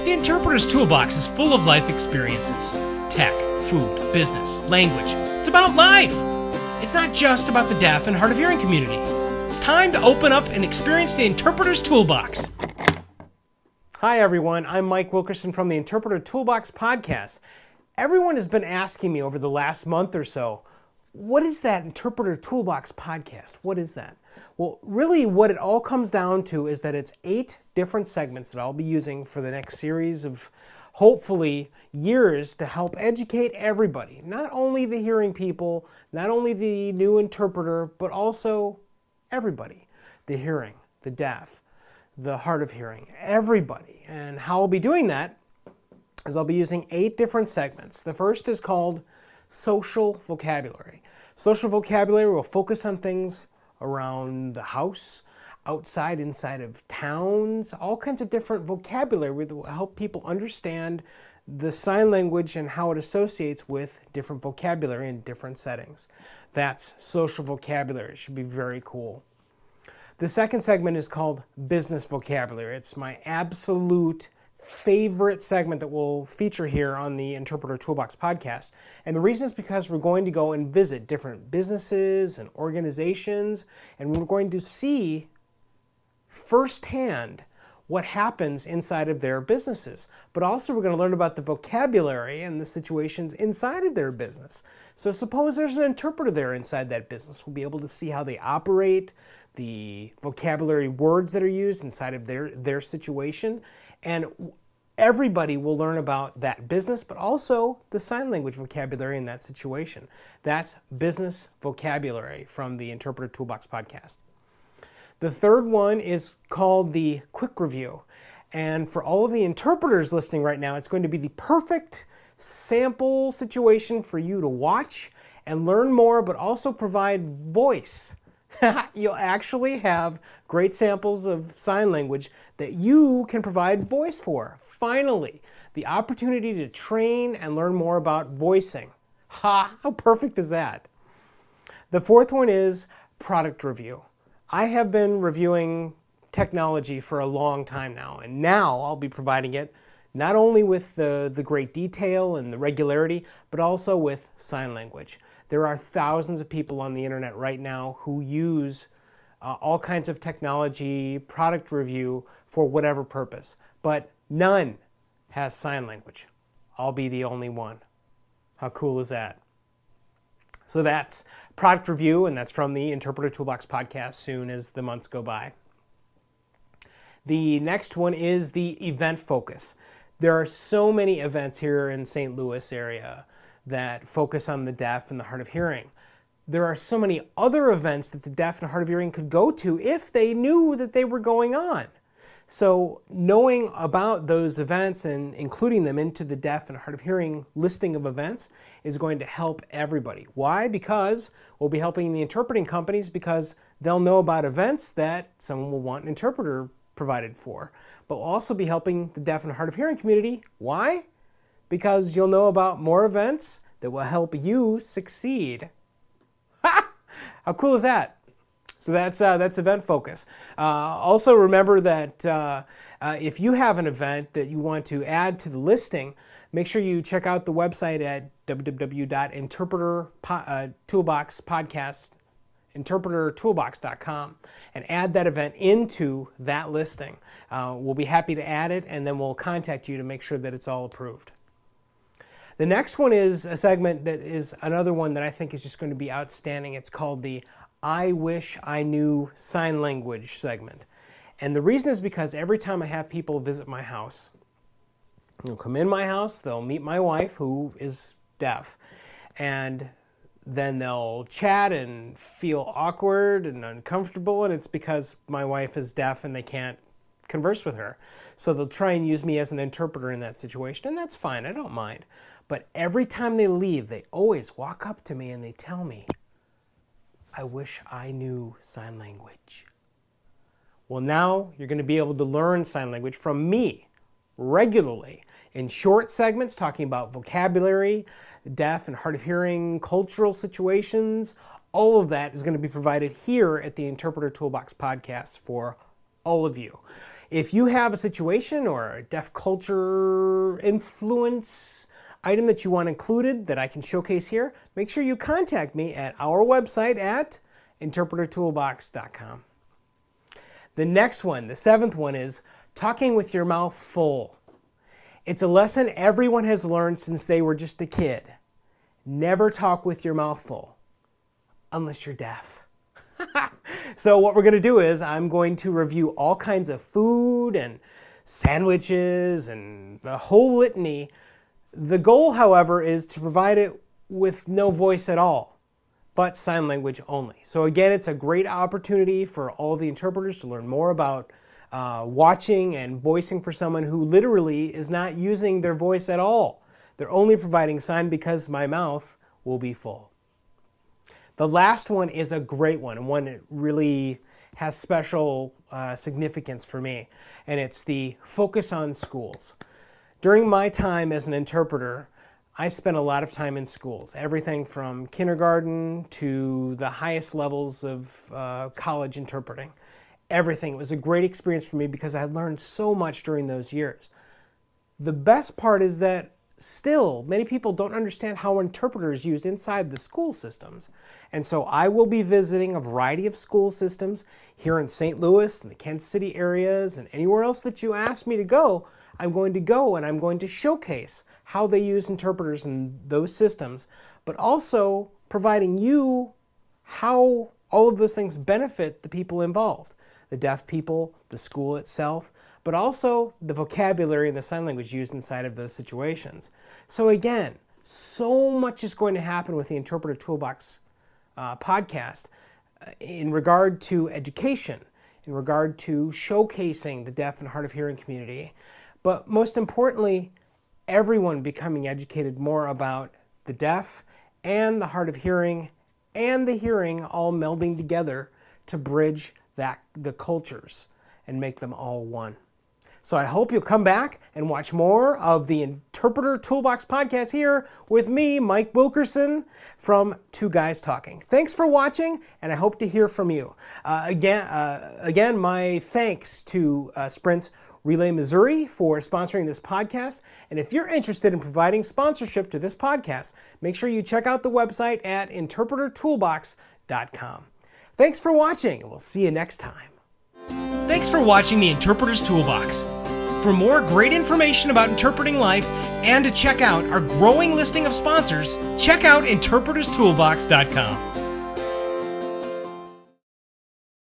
The Interpreters Toolbox is full of life experiences. Tech, food, business, language. It's about life. It's not just about the deaf and hard of hearing community. It's time to open up and experience the Interpreters Toolbox. Hi everyone, I'm Mike Wilkerson from the Interpreter Toolbox podcast. Everyone has been asking me over the last month or so, what is that Interpreter Toolbox podcast? What is that? Well, really what it all comes down to is that it's 8 different segments that I'll be using for the next series of, hopefully, years to help educate everybody. Not only the hearing people, not only the new interpreter, but also everybody. The hearing, the deaf, the hard of hearing, everybody. And how I'll be doing that is I'll be using 8 different segments. The first is called Social Vocabulary. Social vocabulary will focus on things around the house, outside, inside of towns, all kinds of different vocabulary that will help people understand the sign language and how it associates with different vocabulary in different settings. That's social vocabulary. It should be very cool. The second segment is called Business Vocabulary. It's my absolute favorite segment that will feature here on the Interpreter Toolbox podcast. And the reason is because we're going to go and visit different businesses and organizations, and we're going to see firsthand what happens inside of their businesses. But also we're going to learn about the vocabulary and the situations inside of their business. So suppose there's an interpreter there inside that business. We'll be able to see how they operate, the vocabulary words that are used inside of their situation, and everybody will learn about that business, but also the sign language vocabulary in that situation. That's business vocabulary from the Interpreter Toolbox podcast. The third one is called the Quick Review. And for all of the interpreters listening right now, it's going to be the perfect sample situation for you to watch and learn more, but also provide voice. You'll actually have great samples of sign language that you can provide voice for. Finally, the opportunity to train and learn more about voicing. Ha! How perfect is that? The fourth one is product review. I have been reviewing technology for a long time now, and now I'll be providing it not only with the great detail and the regularity, but also with sign language. There are thousands of people on the internet right now who use all kinds of technology, product review for whatever purpose, but none has sign language. I'll be the only one. How cool is that? So that's product review, and that's from the Interpreter Toolbox podcast soon as the months go by. The next one is the event focus. There are so many events here in St. Louis area that focus on the deaf and the hard of hearing. There are so many other events that the deaf and hard of hearing could go to if they knew that they were going on. So knowing about those events and including them into the deaf and hard of hearing listing of events is going to help everybody. Why? Because we'll be helping the interpreting companies because they'll know about events that someone will want an interpreter provided for. But we'll also be helping the deaf and hard of hearing community. Why? Because you'll know about more events that will help you succeed. Ha! How cool is that? So that's event focus. Also remember that if you have an event that you want to add to the listing, make sure you check out the website at interpretertoolbox.com and add that event into that listing. We'll be happy to add it, and then we'll contact you to make sure that it's all approved. The next one is a segment that is another one that I think is just going to be outstanding. It's called the I Wish I Knew Sign Language segment. And the reason is because every time I have people visit my house, they'll come in my house, they'll meet my wife who is deaf, and then they'll chat and feel awkward and uncomfortable, and it's because my wife is deaf and they can't converse with her. So they'll try and use me as an interpreter in that situation, and that's fine, I don't mind. But every time they leave, they always walk up to me and they tell me, I wish I knew sign language. Well, now you're going to be able to learn sign language from me regularly in short segments talking about vocabulary, deaf and hard of hearing, cultural situations. All of that is going to be provided here at the Interpreter Toolbox podcast for all of you. If you have a situation or a deaf culture influence item that you want included that I can showcase here, make sure you contact me at our website at interpretertoolbox.com. The next one, the seventh one, is talking with your mouth full. It's a lesson everyone has learned since they were just a kid. Never talk with your mouth full, unless you're deaf. So what we're going to do is I'm going to review all kinds of food and sandwiches and the whole litany. The goal, however, is to provide it with no voice at all, but sign language only. So again, it's a great opportunity for all of the interpreters to learn more about watching and voicing for someone who literally is not using their voice at all. They're only providing sign because my mouth will be full. The last one is a great one, and one that really has special significance for me, and it's the focus on schools. During my time as an interpreter, I spent a lot of time in schools, everything from kindergarten to the highest levels of college interpreting. Everything. It was a great experience for me because I learned so much during those years. The best part is that still, many people don't understand how interpreters used inside the school systems. And so I will be visiting a variety of school systems here in St. Louis and the Kansas City areas and anywhere else that you ask me to go. I'm going to go and I'm going to showcase how they use interpreters in those systems, but also providing you how all of those things benefit the people involved, the deaf people, the school itself, but also the vocabulary and the sign language used inside of those situations. So again, so much is going to happen with the Interpreter Toolbox podcast in regard to education, in regard to showcasing the deaf and hard of hearing community, but most importantly, everyone becoming educated more about the deaf and the hard of hearing and the hearing all melding together to bridge the cultures and make them all one. So I hope you'll come back and watch more of the Interpreter Toolbox podcast here with me, Mike Wilkerson, from Two Guys Talking. Thanks for watching, and I hope to hear from you. Again, my thanks to Sprint's Relay Missouri for sponsoring this podcast. And if you're interested in providing sponsorship to this podcast, make sure you check out the website at interpretertoolbox.com. Thanks for watching, and we'll see you next time. Thanks for watching the Interpreters Toolbox. For more great information about interpreting life and to check out our growing listing of sponsors, check out interpreterstoolbox.com.